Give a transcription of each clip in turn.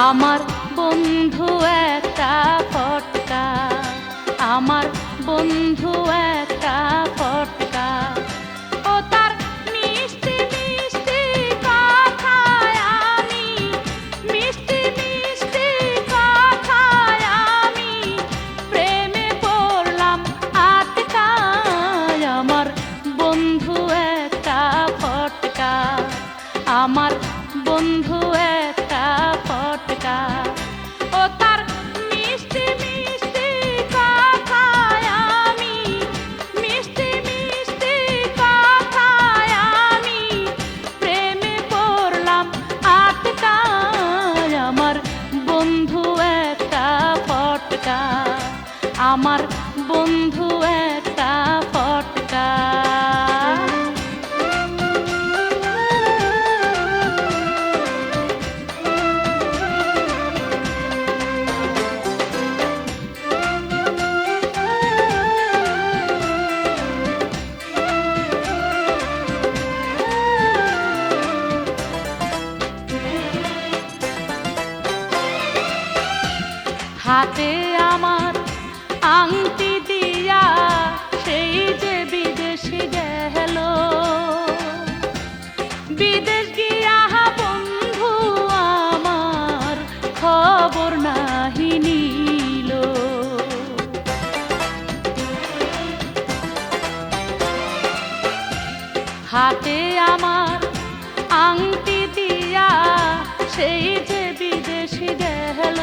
আমার বন্ধু একটা ফটকা, আমার বন্ধু একটা ফটকা। ও তার মিষ্টি মিষ্টি কথায় আমি, মিষ্টি মিষ্টি কথায় আমি প্রেমে পড়লাম আটকায়। আমার বন্ধু একটা ফটকা, আমার বন্ধু একটা ফটকা। ও তার মিষ্টি মিষ্টি কথায় আমি, মিষ্টি মিষ্টি কথায় আমি প্রেমে পড়লাম আটকায়। আমার বন্ধু একটা ফটকা, আমার বন্ধু একটা ফটকা। হাতে আমার আংটি দিয়া সেই যে বিদেশে গেল, বিদেশ গিয়া বন্ধু আমার খবর নাহি নিল। হাতে আমার আংটি দিয়া সেই যে বিদেশে গেল,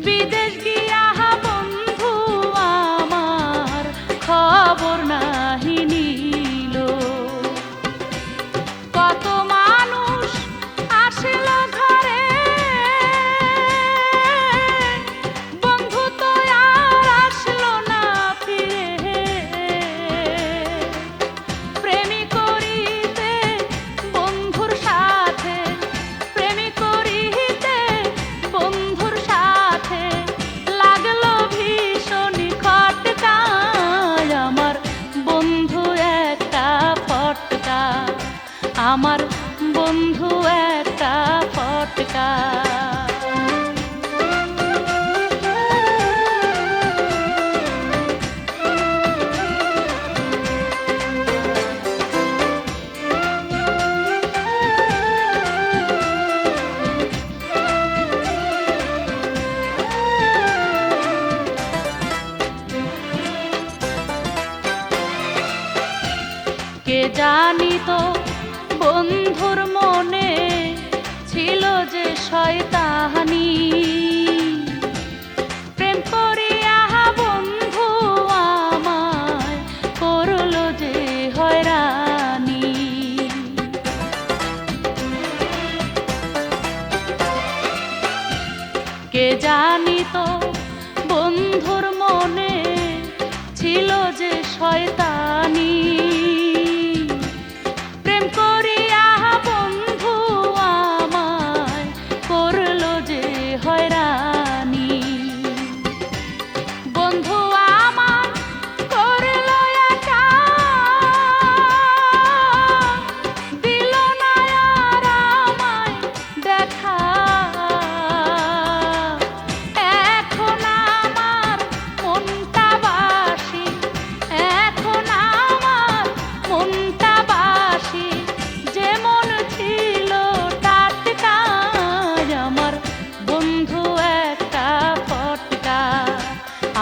বিদেশ গিয়া বন্ধু আমার খবর নাহি নিল। কত মানুষ আসিল ঘরে, বন্ধু তো আর আসলো না ফিরে। প্রেমী করিতে বন্ধুর সাথে, প্রেমী করিতে বন্ধুর সাথে লাগলো ভীষণ খটকায়। আমার বন্ধু একটা ফটকা, আমার বন্ধু একটা ফটকা। কে জানিত বন্ধুর মনে ছিল যে শয়তানি, প্রেম করিয়া বন্ধু আমায় করলো যে হয়রানি। কে জানিত বন্ধুর মনে ছিল যে শয়তানি, প্রেম করিয়া বন্ধু আমায় করলো যে হয়রানি। বন্ধু আমার করলো একা, দিল না আর আমায় দেখা। এখন আমার মনটা বাসি, এখন আমার মনটা বাসি, যেমন ছিল টাটকায়। আমার বন্ধু একটা ফটকা,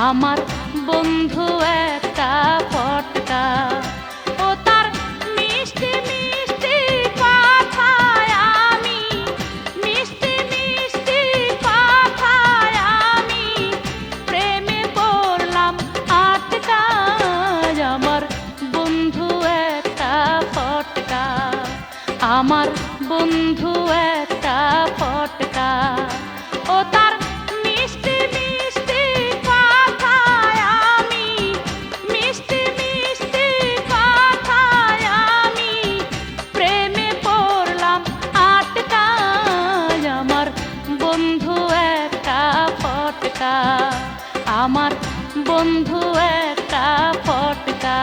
আমার বন্ধু একটা ফটকা। ও তার মিষ্টি মিষ্টি কথায় আমি, মিষ্টি মিষ্টি কথায় আমি প্রেমে পড়লাম আটকায়। আমার বন্ধু একটা ফটকা, আমার বন্ধু একটা ফটকা। ও তার মিষ্টি মিষ্টি কথায় আমি, মিষ্টি মিষ্টি কথায় আমি প্রেমে পড়লাম আটকায়। আমার বন্ধু একটা ফটকা, আমার বন্ধু একটা ফটকা।